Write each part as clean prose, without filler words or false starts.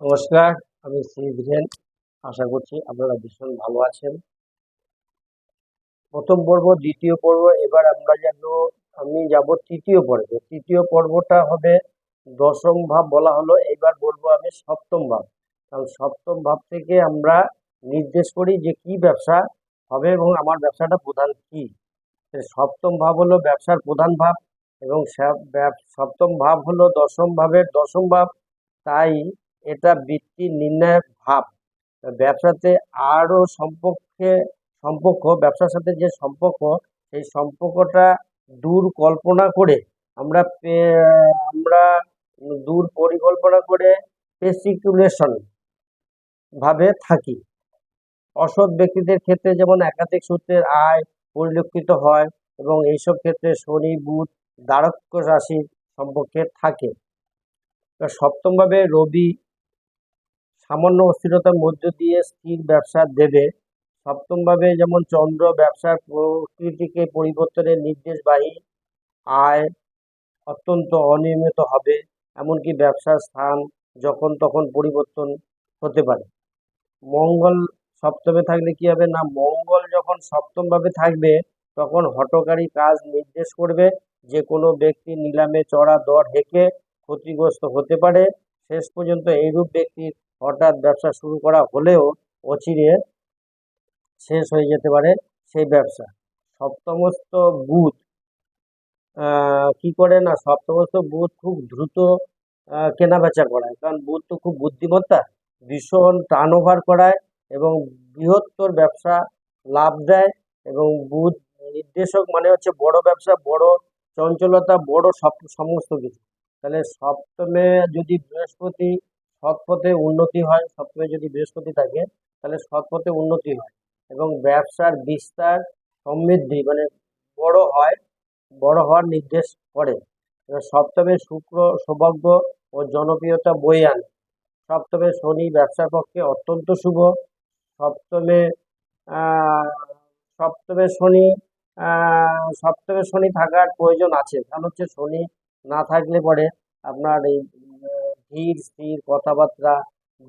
নমস্কার, আমি শ্রী ধীরেন। আশা করছি আপনারা ভীষণ ভালো আছেন। প্রথম পর্ব, দ্বিতীয় পর্ব, এবার আমি যাব তৃতীয় পর্বে। তৃতীয় পর্বটা হবে দশম ভাব বলা হলো, এবার বলবো আমি সপ্তম ভাব। কারণ সপ্তম ভাব থেকে আমরা নির্দেশ করি যে কি ব্যবসা হবে এবং আমার ব্যবসাটা প্রধান কি। সপ্তম ভাব হলো ব্যবসার প্রধান ভাব এবং সপ্তম ভাব হলো দশম ভাবের দশম ভাব। তাই এটা বৃত্তি নির্ণায়ক ভাব। ব্যবসাতে আরো ব্যবসার সাথে যে সম্পর্ক, সেই সম্পর্কটা দূর কল্পনা করে আমরা আমরা দূর পরিকল্পনা করে স্পেসিকুলেশন ভাবে থাকি। অসৎ ব্যক্তিদের ক্ষেত্রে যেমন একাধিক সূত্রের আয় পরিলক্ষিত হয় এবং এইসব ক্ষেত্রে শনি বুধ দ্বারক্য রাশির সম্পর্কে থাকে। সপ্তম ভাবে রবি সামান্য অস্থিরতার মধ্য দিয়ে স্থির ব্যবসা দেবে। সপ্তম ভাবে যেমন চন্দ্র ব্যবসার প্রকৃতিকে পরিবর্তনের নির্দেশবাহী। আয় অত্যন্ত অনিয়মিত হবে, এমনকি ব্যবসার স্থান যখন তখন পরিবর্তন হতে পারে। মঙ্গল সপ্তমে থাকলে কি হবে না, মঙ্গল যখন সপ্তম ভাবে থাকবে তখন হঠকারী কাজ নির্দেশ করবে। যে কোনো ব্যক্তি নিলামে চড়া দর হেঁকে ক্ষতিগ্রস্ত হতে পারে। শেষ পর্যন্ত এইরূপ ব্যক্তির হঠাৎ ব্যবসা শুরু করা হলেও অচিরে শেষ হয়ে যেতে পারে সেই ব্যবসা। সপ্তমস্ত বুধ কি করে না, সপ্তমস্ত বুধ খুব দ্রুত কেনা বেচা করায়, কারণ বুধ তো খুব বুদ্ধিমত্তা, ভীষণ টার্ন ওভার করায় এবং বৃহত্তর ব্যবসা লাভ দেয়। এবং বুধ নির্দেশক মানে হচ্ছে বড় ব্যবসা, বড় চঞ্চলতা, বড় সমস্ত কিছু। তাহলে সপ্তমে যদি বৃহস্পতি, সৎ পথে উন্নতি হয়। সপ্তমে যদি বৃহস্পতি থাকে তাহলে সৎ পথে উন্নতি হয় এবং ব্যবসার বিস্তার সমৃদ্ধি মানে বড় হয়, বড় হওয়ার নির্দেশ করে। এবার সপ্তমে শুক্র সৌভাগ্য ও জনপ্রিয়তা বয়ে আনে। সপ্তমে শনি ব্যবসার পক্ষে অত্যন্ত শুভ। সপ্তমে আহ সপ্তমে শনি সপ্তমে শনি থাকার প্রয়োজন আছে, কারণ হচ্ছে শনি না থাকলে পরে আপনার এই ধীর স্থির কথাবার্তা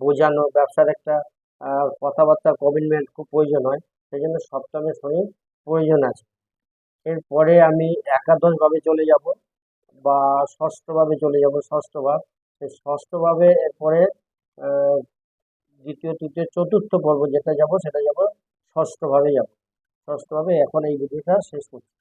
বোঝানো, ব্যবসার একটা কথাবার্তা কমিটমেন্ট খুব প্রয়োজন হয়। সেই জন্য সপ্তমে শনি প্রয়োজন আছে। এরপরে আমি একাদশ ভাবে চলে যাব বা ষষ্ঠ ভাবে চলে যাব। ষষ্ঠ ভাব, সেই ষষ্ঠ ভাবে এরপরে আহ, দ্বিতীয় তৃতীয় চতুর্থ পর্ব যেটা যাব সেটা যাব ষষ্ঠ ভাবে যাব। ষষ্ঠ ভাবে এখন এই ভিডিওটা শেষ করছি।